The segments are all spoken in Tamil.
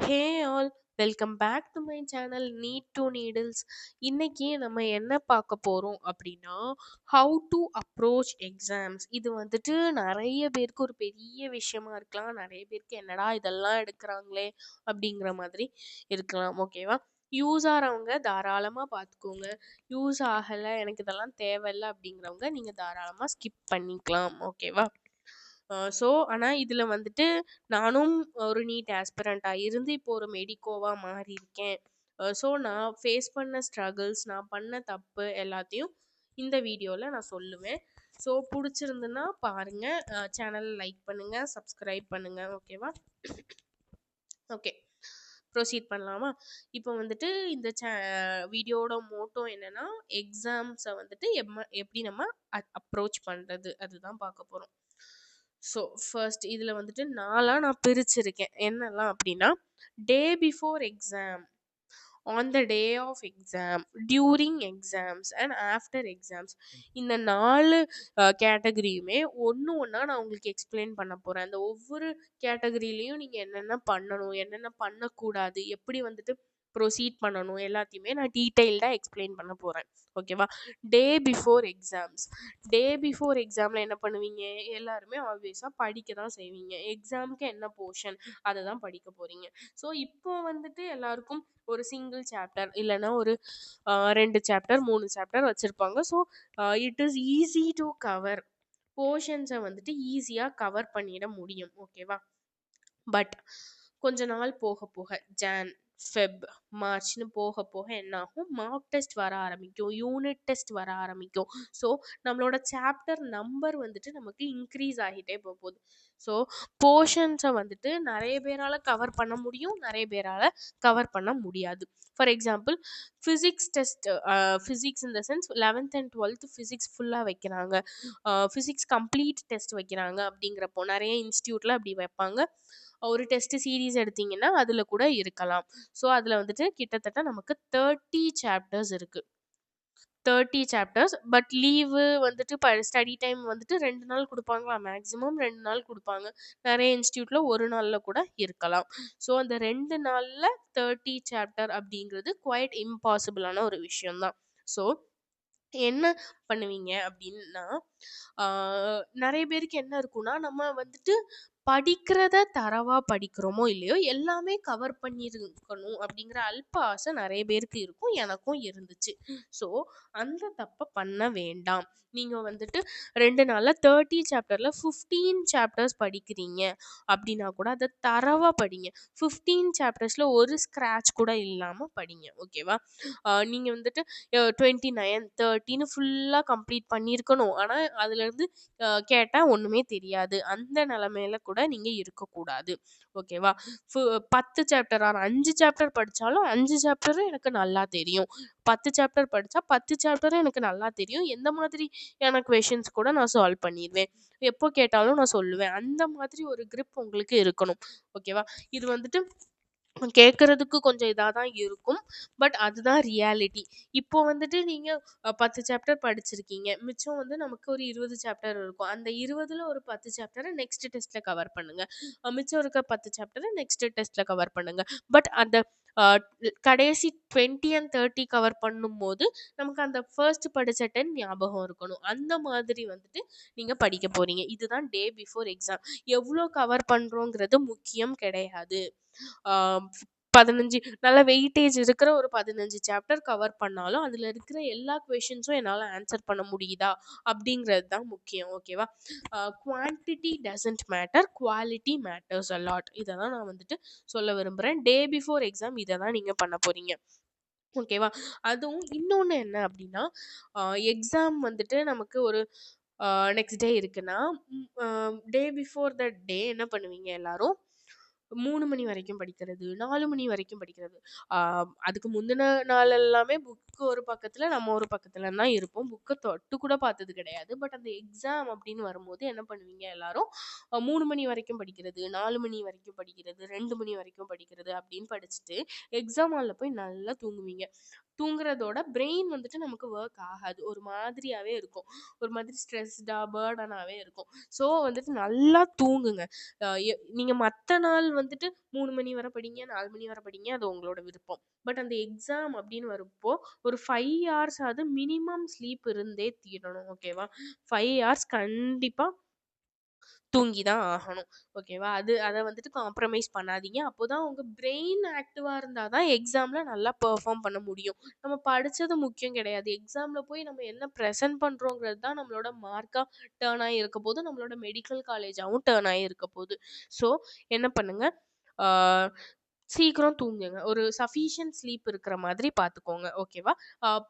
Hey all, welcome back to my channel Need to Needles. இன்னைக்கு நம்ம என்ன பார்க்க போறோம் அப்படின்னா how to approach exams. இது வந்துட்டு நிறைய பேருக்கு ஒரு பெரிய விஷயமா இருக்கலாம். நிறைய பேருக்கு என்னடா இதெல்லாம் எடுக்கிறாங்களே அப்படிங்கிற மாதிரி இருக்கலாம். ஓகேவா? யூஸ் ஆகிறவங்க தாராளமாக பார்த்துக்கோங்க. யூஸ் ஆகலை எனக்கு இதெல்லாம் தேவையில்லை அப்படிங்கிறவங்க நீங்கள் தாராளமாக ஸ்கிப் பண்ணிக்கலாம். ஓகேவா? ஆனால் இதில் வந்துட்டு நானும் ஒரு நீட் ஆஸ்பிரண்ட்டாக இருந்து இப்போ ஒரு மெடிக்கோவாக மாறியிருக்கேன். நான் ஃபேஸ் பண்ண ஸ்ட்ரகிள்ஸ், நான் பண்ண தப்பு எல்லாத்தையும் இந்த வீடியோவில் நான் சொல்லுவேன். ஸோ பிடிச்சிருந்துன்னா பாருங்கள், சேனலை லைக் பண்ணுங்கள், சப்ஸ்கிரைப் பண்ணுங்கள். ஓகேவா? ஓகே, ப்ரொசீட் பண்ணலாமா? இப்போ வந்துட்டு இந்த வீடியோட மோட்டோ என்னென்னா, எக்ஸாம்ஸை வந்துட்டு எப்படி நம்ம அப்ரோச் பண்ணுறது அதுதான் பார்க்க போகிறோம். ஸோ ஃபர்ஸ்ட் இதில் வந்துட்டு நான் பிரிச்சிருக்கேன். என்னெல்லாம் அப்படின்னா, day before exam, on the day of exam, during exams and after exams. இந்த 4 கேட்டகரியுமே ஒன்று ஒன்றா நான் உங்களுக்கு எக்ஸ்பிளைன் பண்ண போகிறேன். அந்த ஒவ்வொரு கேட்டகரியிலையும் நீங்கள் என்னென்ன பண்ணணும், என்னென்ன பண்ணக்கூடாது, எப்படி வந்துட்டு ப்ரொசீட் பண்ணணும் எல்லாத்தையுமே நான் டீட்டெயில்டாக எக்ஸ்பிளைன் பண்ண போகிறேன். ஓகேவா? Day before exams. Day before எக்ஸாமில் என்ன பண்ணுவீங்க? எல்லாருமே ஆப்வியஸாக படிக்க தான் செய்வீங்க. எக்ஸாமுக்கு என்ன போர்ஷன் அதை தான் படிக்க போகிறீங்க. ஸோ இப்போ வந்துட்டு எல்லாருக்கும் ஒரு சிங்கிள் சாப்டர் இல்லைன்னா ஒரு 2 சாப்டர் 3 சாப்டர் வச்சுருப்பாங்க. So it is easy to cover. போர்ஷன்ஸை வந்துட்டு ஈஸியாக கவர் பண்ணிட முடியும். ஓகேவா? பட் கொஞ்ச நாள் போக போக ஜான், ஃபெப், மார்ச்னு போக போக என்ன ஆகும்? மார்க் டெஸ்ட் வர ஆரம்பிக்கும், யூனிட் டெஸ்ட் வர ஆரம்பிக்கும். ஸோ நம்மளோட சாப்டர் நம்பர் வந்துட்டு நமக்கு இன்க்ரீஸ் ஆகிட்டே போகுது. ஸோ போர்ஷன்ஸை வந்துட்டு நிறைய பேரால் கவர் பண்ண முடியும், நிறைய பேரால் கவர் பண்ண முடியாது. For example, physics test, physics in the sense 11th and 12th physics ஃபுல்லாக வைக்கிறாங்க, ஃபிசிக்ஸ் கம்ப்ளீட் டெஸ்ட் வைக்கிறாங்க. அப்படிங்கிறப்போ நிறைய இன்ஸ்டியூட்டில் அப்படி வைப்பாங்க. ஒரு டெஸ்ட் சீரீஸ் எடுத்தீங்கன்னா அதில் கூட இருக்கலாம். ஸோ அதில் வந்துட்டு கிட்டத்தட்ட நமக்கு 30 சாப்டர்ஸ் இருக்குது. 30 சாப்டர்ஸ். பட் லீவு வந்துட்டு ஸ்டடி டைம் வந்துட்டு 2 நாள் கொடுப்பாங்களா? மேக்ஸிமம் 2 நாள் கொடுப்பாங்க. நிறைய இன்ஸ்டியூட்டில் ஒரு நாளில் கூட இருக்கலாம். ஸோ அந்த 2 நாளில் 30 சாப்டர் அப்படிங்கிறது குவைட் இம்பாசிபிளான ஒரு விஷயம்தான். ஸோ என்ன பண்ணுவீங்க அப்படின்னா, நிறைய பேருக்கு என்ன இருக்கும்னா, நம்ம வந்துட்டு படிக்கிறத தரவா படிக்கிறோமோ இல்லையோ எல்லாமே கவர் பண்ணியிருக்கணும் அப்படிங்கிற அல்ப ஆசை நிறைய பேருக்கு இருக்கும், எனக்கும் இருந்துச்சு. ஸோ அந்த தப்பை பண்ண வேண்டாம். நீங்கள் வந்துட்டு 2 நாளில் 30 சாப்டரில் 15 சாப்டர்ஸ் படிக்கிறீங்க அப்படின்னா கூட அதை தரவா படிங்க. 15 சாப்டர்ஸில் ஒரு ஸ்க்ராட்ச் கூட இல்லாமல் படிங்க. ஓகேவா? நீங்கள் வந்துட்டு 29 30ன்னு ஃபுல்லாக கம்ப்ளீட் பண்ணியிருக்கணும், ஆனால் அதுலேருந்து கேட்டால் ஒன்றுமே தெரியாது, அந்த நிலமையில கூட நீங்கள் இருக்கக்கூடாது. ஓகேவா? 10 சாப்டர் ஆர் 5 சாப்டர் படித்தாலும் 5 சாப்டரும் எனக்கு நல்லா தெரியும், 10 சாப்டர் படித்தா 10 சாப்டரும் எனக்கு நல்லா தெரியும், எந்த மாதிரியான கொஷின்ஸ் கூட நான் சால்வ் பண்ணிடுவேன், எப்போ கேட்டாலும் நான் சொல்லுவேன். அந்த மாதிரி ஒரு grip உங்களுக்கு இருக்கணும். ஓகேவா? இது வந்துட்டு கேட்குறதுக்கு கொஞ்சம் இதாக தான் இருக்கும், பட் அதுதான் ரியாலிட்டி. இப்போ வந்துட்டு நீங்கள் 10 சாப்டர் படிச்சிருக்கீங்க, மிச்சம் வந்து நமக்கு ஒரு 20 சாப்டர் இருக்கும். அந்த 20ல் ஒரு 10 சாப்டரை நெக்ஸ்ட் டெஸ்ட்டில் கவர் பண்ணுங்கள், மிச்சம் இருக்க 10 சாப்டரை நெக்ஸ்ட் டெஸ்ட்டில் கவர் பண்ணுங்கள். பட் அந்த கடைசி 20 and 30 கவர் பண்ணும்போது நமக்கு அந்த ஃபர்ஸ்ட் படித்த 10 ஞாபகம் இருக்கணும். அந்த மாதிரி வந்துட்டு நீங்கள் படிக்க போகிறீங்க. இதுதான் டே பிஃபோர் எக்ஸாம். எவ்வளோ கவர் பண்ணுறோங்கிறது முக்கியம் கிடையாது. 15 நல்ல வெயிட்டேஜ் இருக்கிற ஒரு 15 சாப்டர் கவர் பண்ணாலும் அதில் இருக்கிற எல்லா கொஷின்ஸும் என்னால் ஆன்சர் பண்ண முடியுதா அப்படிங்கிறது தான் முக்கியம். ஓகேவா? Quantity doesn't matter, quality matters a lot. இதை தான் நான் வந்துட்டு சொல்ல விரும்புகிறேன். டே பிஃபோர் எக்ஸாம் இதை தான் நீங்கள் பண்ண போகிறீங்க. ஓகேவா? அதுவும் இன்னொன்று என்ன அப்படின்னா, எக்ஸாம் வந்துட்டு நமக்கு ஒரு நெக்ஸ்ட் டே இருக்குன்னா, டே பிஃபோர் த டே என்ன பண்ணுவீங்க எல்லாரும்? 3 மணி வரைக்கும் படிக்கிறது, 4 மணி வரைக்கும் படிக்கிறது. அதுக்கு முந்தின நாள் எல்லாமே புக்கு ஒரு பக்கத்தில், நம்ம ஒரு பக்கத்தில் தான் இருப்போம். புக்கை தொட்டு கூட பார்த்தது கிடையாது. பட் அந்த எக்ஸாம் அப்படின்னு வரும்போது என்ன பண்ணுவீங்க எல்லாரும்? 3 மணி வரைக்கும் படிக்கிறது, 4 மணி வரைக்கும் படிக்கிறது, 2 மணி வரைக்கும் படிக்கிறது அப்படின்னு படிச்சுட்டு எக்ஸாம் ஹாலில் போய் நல்லா தூங்குவீங்க. தூங்குறதோட பிரெயின் வந்துட்டு நமக்கு ஒர்க் ஆகாது. ஒரு மாதிரியாவே இருக்கும். ஒரு மாதிரி ஸ்ட்ரெஸ்டா, பர்டனாவே இருக்கும். ஸோ வந்துட்டு நல்லா தூங்குங்க. நீங்க மத்த நாள் வந்துட்டு 3 மணி வரை படிங்க, 4 மணி வரை படிங்க. அது உங்களோட விருப்பம். பட் அந்த எக்ஸாம் அப்படின்னு வரப்போ ஒரு 5 ஹார்ஸ் ஆவது மினிமம் ஸ்லீப் இருந்தே தீரணும். ஓகேவா? 5 ஹார்ஸ் கண்டிப்பா தூங்கி தான் ஆகணும். ஓகேவா? அத வந்துட்டு காம்ப்ரமைஸ் பண்ணாதீங்க. அப்போதான் உங்க பிரெயின் ஆக்டிவா இருந்தா தான் எக்ஸாம்ல நல்லா பெர்ஃபார்ம் பண்ண முடியும். நம்ம படிச்சது முக்கியம் கிடையாது. எக்ஸாம்ல போய் நம்ம என்ன பிரசன்ட் பண்றோங்கிறது தான் நம்மளோட மார்க்கா டர்ன் ஆகி இருக்க போது. நம்மளோட மெடிக்கல் காலேஜாவும் டர்ன் ஆகி இருக்க போது. ஸோ என்ன பண்ணுங்க, ஆ சீக்கிரம் தூங்குங்க. ஒரு சஃபிஷியன்ட் ஸ்லீப் இருக்கிற மாதிரி பார்த்துக்கோங்க. ஓகேவா?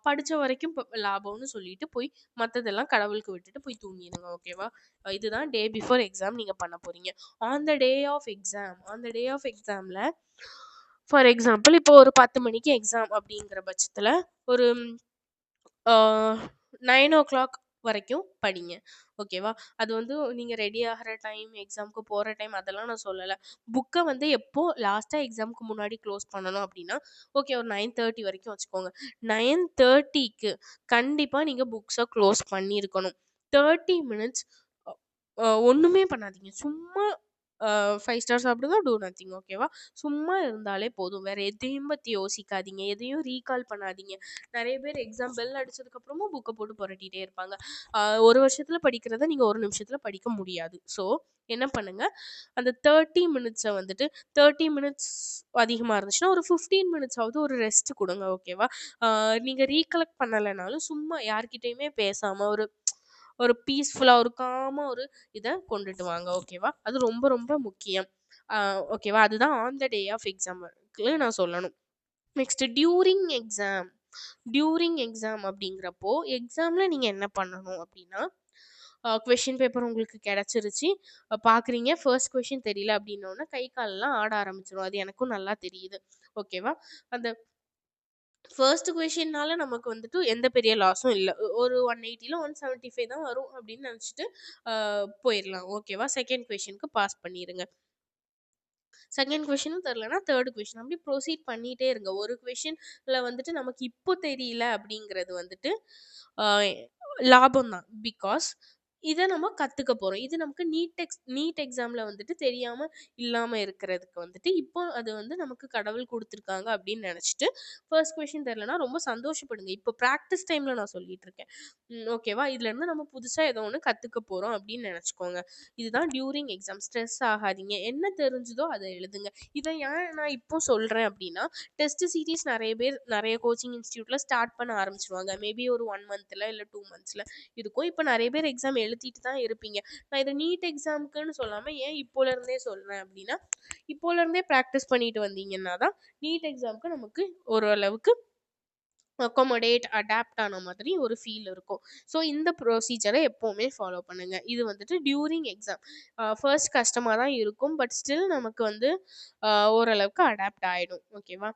படிச்ச வரைக்கும் லாபம்னு சொல்லிட்டு போய் மத்ததெல்லாம் கடவுளுக்கு விட்டுட்டு போய் தூங்கிருங்க. ஓகேவா? இதுதான் டே பிஃபோர் எக்ஸாம் நீங்க பண்ண போறீங்க. ஆன் த டே ஆஃப் எக்ஸாம்ல ஃபார் எக்ஸாம்பிள் இப்போ ஒரு 10 மணிக்கு எக்ஸாம் அப்படிங்கிற பட்சத்துல ஒரு ஆ 9:00 வரைக்கும் படிங்க. ஓகேவா? அது வந்து நீங்க ரெடி ஆகுற டைம், எக்ஸாம்க்கு போற டைம் அதெல்லாம் நான் சொல்லல. புக்க வந்து எப்போ லாஸ்ட்டா எக்ஸாம்க்கு முன்னாடி க்ளோஸ் பண்ணணும் அப்டின்னா, ஓகே ஒரு 9:30 வரைக்கும் வச்சுக்கோங்க. 9:30க்கு கண்டிப்பா நீங்க புக்ஸ க்ளோஸ் பண்ணியிருக்கணும். 30 மினிட்ஸ் அ ஒண்ணுமே பண்ணாதீங்க. சும்மா 5 ஸ்டார் சாப்பிடுங்க, டூ நத்திங். ஓகேவா? சும்மா இருந்தாலே போதும். வேற எதையும் பத்தி யோசிக்காதீங்க. எதையும் ரீகால் பண்ணாதீங்க. நெறைய பேர் எக்ஸாம் பெல் அடிச்சதுக்கப்புறமும் புக்க போட்டு புரட்டிட்டே இருப்பாங்க. 1 வருஷத்துல படிக்கிறத நீங்க 1 நிமிஷத்துல படிக்க முடியாது. ஸோ என்ன பண்ணுங்க, அந்த 30 மினிட்ஸ வந்துட்டு 30 மினிட்ஸ் அதிகமா இருந்துச்சுன்னா, ஒரு 15 மினிட்ஸாவது ஒரு ரெஸ்ட் குடுங்க. ஓகேவா? நீங்க ரீகலெக்ட் பண்ணலனாலும் சும்மா யார்கிட்டயுமே பேசாம ஒரு பீஸ்ஃபுல்லா, ஒரு காமா ஒரு இத கொண்டுட்டு வாங்க. ஓகேவா? அது ரொம்ப ரொம்ப முக்கியம். ஆ ஓகேவா? அதுதான் ஆன் த டே ஆஃப் எக்ஸாம்க்கு நான் சொல்லணும். நெக்ஸ்ட் டியூரிங் எக்ஸாம் அப்படிங்கிறப்போ, எக்ஸாம்ல நீங்க என்ன பண்ணணும் அப்படின்னா, கொஸ்டின் பேப்பர் உங்களுக்கு கிடைச்சிருச்சு. பார்க்குறீங்க. ஃபர்ஸ்ட் கொஸ்டின் தெரியல அப்படின்னோன, கை கால்லாம் ஆட ஆரம்பிச்சுரும். அது எனக்கும் நல்லா தெரியுது. ஓகேவா? அந்த ஃபர்ஸ்ட் கொஸ்டின்னால நமக்கு வந்துட்டு எந்த பெரிய லாஸும் இல்ல. ஒரு 180ல 175 தான் வரும் அப்படின்னு நெனச்சுட்டு போயிரலாம். ஓகேவா? செகண்ட் கொஸ்டினுக்கு பாஸ் பண்ணிருங்க. செகண்ட் கொஸ்டினும் தெரியலனா, தேர்ட் கொஸ்டின் அப்படி ப்ரொசீட் பண்ணிட்டே இருங்க. ஒரு கொஸ்டின்ல வந்துட்டு நமக்கு இப்போ தெரியல அப்படிங்கிறது வந்துட்டு ஆ லாபம் தான். பிகாஸ் இத நம்ம கத்துக்க போறோம். இது நமக்கு நீட் எக்ஸாம்ல வந்துட்டு தெரியாம இல்லாம இருக்கிறதுக்கு வந்துட்டு, இப்போ அது வந்து நமக்கு கடவுள் குடுத்துருக்காங்க அப்படின்னு நெனச்சுட்டு, ஃபர்ஸ்ட் கொஸ்டின் தெரியலனா ரொம்ப சந்தோஷப்படுங்க. இப்போ பிராக்டிஸ் டைம்ல நான் சொல்லிட்டு இருக்கேன். ஓகேவா? இதுலருந்து நம்ம புதுசா ஏதோ ஒண்ணு கத்துக்க போறோம் அப்படின்னு நெனச்சுக்கோங்க. இதுதான் டியூரிங் எக்ஸாம். ஸ்ட்ரெஸ் ஆகாதீங்க. என்ன தெரிஞ்சுதோ அத எழுதுங்க. இத ஏன் நான் இப்போ சொல்றேன் அப்டின்னா, டெஸ்ட் சீரிஸ் நெறைய பேர் நெறைய கோச்சிங் இன்ஸ்டிடியூட்ல ஸ்டார்ட் பண்ண ஆரம்பிச்சுருவாங்க. மேபி ஒரு 1 மந்த்ல இல்ல 2 மந்த்ஸ்ல இருக்கும். இப்ப நெறைய பேர் எக்ஸாம் எழுதிட்டு தான் இருப்பீங்க. நான் இத நீட் எக்ஸாம்க்குன்னு சொல்லாம ஏன் இப்போல இருந்தே சொல்றேன் அப்டின்னா, இப்போல இருந்தே பிராக்டிஸ் பண்ணிட்டு வந்தீங்கன்னா தான் நீட் எக்ஸாம்க்கு நமக்கு ஓரளவுக்கு அடாப்ட் ஆன மாதிரி ஒரு ஃபீல் இருக்கும். ஸோ இந்த ப்ரொசீஜர எப்பவுமே ஃபாலோ பண்ணுங்க. இது வந்துட்டு டியூரிங் எக்ஸாம். ஃபர்ஸ்ட் கஷ்டமா தான் இருக்கும். பட் ஸ்டில் நமக்கு வந்து ஓரளவுக்கு அடாப்ட் ஆயிடும். ஓகேவா?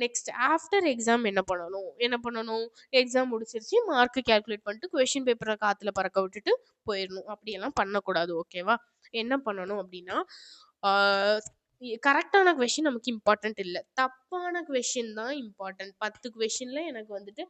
நெக்ஸ்ட் ஆஃப்டர் எக்ஸாம் என்ன பண்ணணும்? எக்ஸாம் முடிச்சிருச்சு. மார்க் கால்குலேட் பண்ணிட்டு கொஸ்டின் பேப்பர காத்துல பறக்க விட்டுட்டு போயிரணும். அப்படியெல்லாம் பண்ணக்கூடாது. ஓகேவா? என்ன பண்ணணும் அப்படின்னா, ஆ கரெக்ட்டான கொஸ்டின் நமக்கு இம்பார்ட்டன்ட் இல்ல. தப்பான கொஸ்டின் தான் இம்பார்ட்டன்ட். 10 கொஸ்டின்ல எனக்கு வந்துட்டு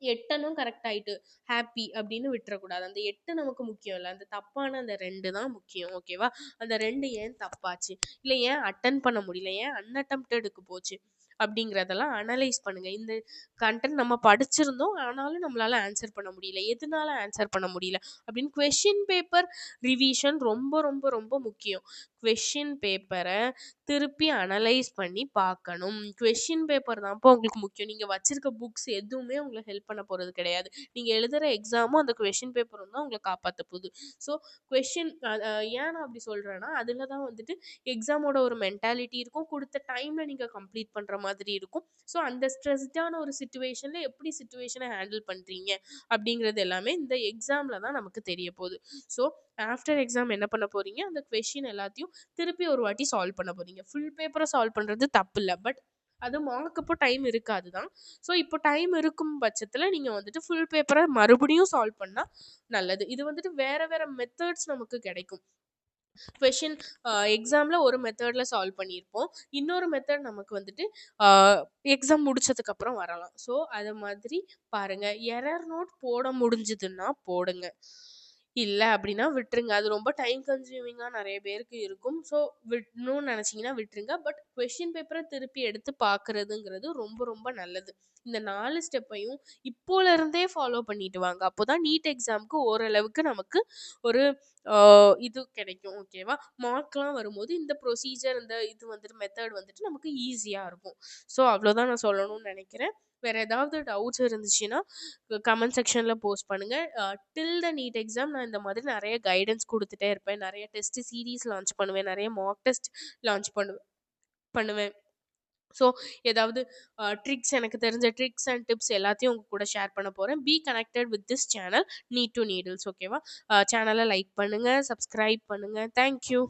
8 கரெக்ட் ஆயிட்டு ஹாப்பி அப்படின்னு விட்டுறக்கூடாது. அந்த 8 நமக்கு முக்கியம் இல்ல. அந்த தப்பான அந்த 2 தான் முக்கியம். ஓகேவா? அந்த 2 ஏன் தப்பாச்சு? இல்ல ஏன் அட்டெண்ட் பண்ண முடியல? ஏன் அன்அட்டெம்ப்டடுக்கு போச்சு? அப்படிங்கிறதெல்லாம் அனலைஸ் பண்ணுங்க. இந்த கன்டென்ட் நம்ம படிச்சிருந்தோம். ஆனாலும் நம்மளால ஆன்சர் பண்ண முடியல. எதனால ஆன்சர் பண்ண முடியல? அப்படின்னு கொஸ்டின் பேப்பர் ரிவிஷன் ரொம்ப ரொம்ப ரொம்ப முக்கியம். கொஸ்டின் பேப்பர திருப்பி அனலைஸ் பண்ணி பார்க்கணும். கொஸ்டின் பேப்பர் தான்ப்பா உங்களுக்கு முக்கியம். நீங்க வச்சிருக்க புக்ஸ் எதுவுமே உங்களுக்கு ஹெல்ப் பண்ண போறது கிடையாது. நீங்க எழுதுற எக்ஸாமும் அந்த கொஸ்டின் பேப்பரும் தான் உங்கள காப்பாத்த போகுது. ஸோ கொஸ்டின் ஏன் நான் அப்படி சொல்றேன்னா, அதுல தான் வந்துட்டு எக்ஸாமோட ஒரு மென்டாலிட்டி இருக்கும். குடுத்த டைம்ல நீங்க கம்ப்ளீட் பண்ற மாதிரி இருக்கும். ஸோ அந்த ஸ்ட்ரெஸ்டான ஒரு சிச்சுவேஷன்ல எப்படி சிச்சுவேஷன ஹேண்டில் பண்றீங்க அப்படிங்கிறது எல்லாமே இந்த எக்ஸாம்ல தான் நமக்கு தெரிய போகுது. ஸோ ஆஃப்டர் எக்ஸாம் என்ன பண்ண போறீங்க? அந்த கொஸ்டின் எல்லாத்தையும் திருப்பி ஒரு வாட்டி சால்வ் பண்ண போறீங்க. ஃபுல் பேப்பர சால்வ் பண்றது தப்பில்ல. பட் அது மார்க் அப்போ டைம் இருக்காது தான். ஸோ இப்போ டைம் இருக்கும் பட்சத்துல நீங்க வந்துட்டு ஃபுல் பேப்பர மறுபடியும் சால்வ் பண்ணா நல்லது. இது வந்துட்டு வேற வேற மெத்தட்ஸ் நமக்கு கிடைக்கும். கொஷின் எக்ஸாமில் ஒரு மெத்தடில் சால்வ் பண்ணியிருப்போம். இன்னொரு மெத்தட் நமக்கு வந்துட்டு எக்ஸாம் முடிச்சதுக்கப்புறம் வரலாம். ஸோ அது மாதிரி பாருங்கள். எரர் நோட் போட முடிஞ்சுதுன்னா போடுங்க. இல்லை அப்படின்னா விட்டுருங்க. அது ரொம்ப டைம் கன்சியூமிங்காக நிறைய பேருக்கு இருக்கும். ஸோ விடணும்னு நினச்சிங்கன்னா விட்டுருங்க. பட் கொஷின் பேப்பரை திருப்பி எடுத்து பார்க்குறதுங்கிறது ரொம்ப ரொம்ப நல்லது. இந்த 4 ஸ்டெப்பையும் இப்போலேருந்தே ஃபாலோ பண்ணிட்டு வாங்க. அப்போ தான் நீட் எக்ஸாமுக்கு ஓரளவுக்கு நமக்கு ஒரு இது கிடைக்கும். ஓகேவா? மார்க்லாம் வரும்போது இந்த ப்ரொசீஜர் இந்த இது வந்துட்டு மெத்தட் வந்துட்டு நமக்கு ஈஸியாக இருக்கும். ஸோ அவ்வளோதான் நான் சொல்லணும்னு நினைக்கிறேன். வேறு ஏதாவது டவுட்ஸ் இருந்துச்சுன்னா கமெண்ட் செக்ஷனில் போஸ்ட் பண்ணுங்கள். டில் த நீட் எக்ஸாம் நான் இந்த மாதிரி நிறைய கைடன்ஸ் கொடுத்துட்டே இருப்பேன். நிறைய டெஸ்ட் சீரீஸ் லான்ச் பண்ணுவேன். நிறைய மாக் டெஸ்ட் லான்ச் பண்ணுவேன். ஸோ ஏதாவது ட்ரிக்ஸ், எனக்கு தெரிஞ்ச ட்ரிக்ஸ் அண்ட் டிப்ஸ் எல்லாத்தையும் உங்க கூட ஷேர் பண்ண போகிறேன். Be connected with this channel need to needles. ஓகேவா? சேனலை லைக் பண்ணுங்கள், சப்ஸ்கிரைப் பண்ணுங்கள். தேங்க்யூ.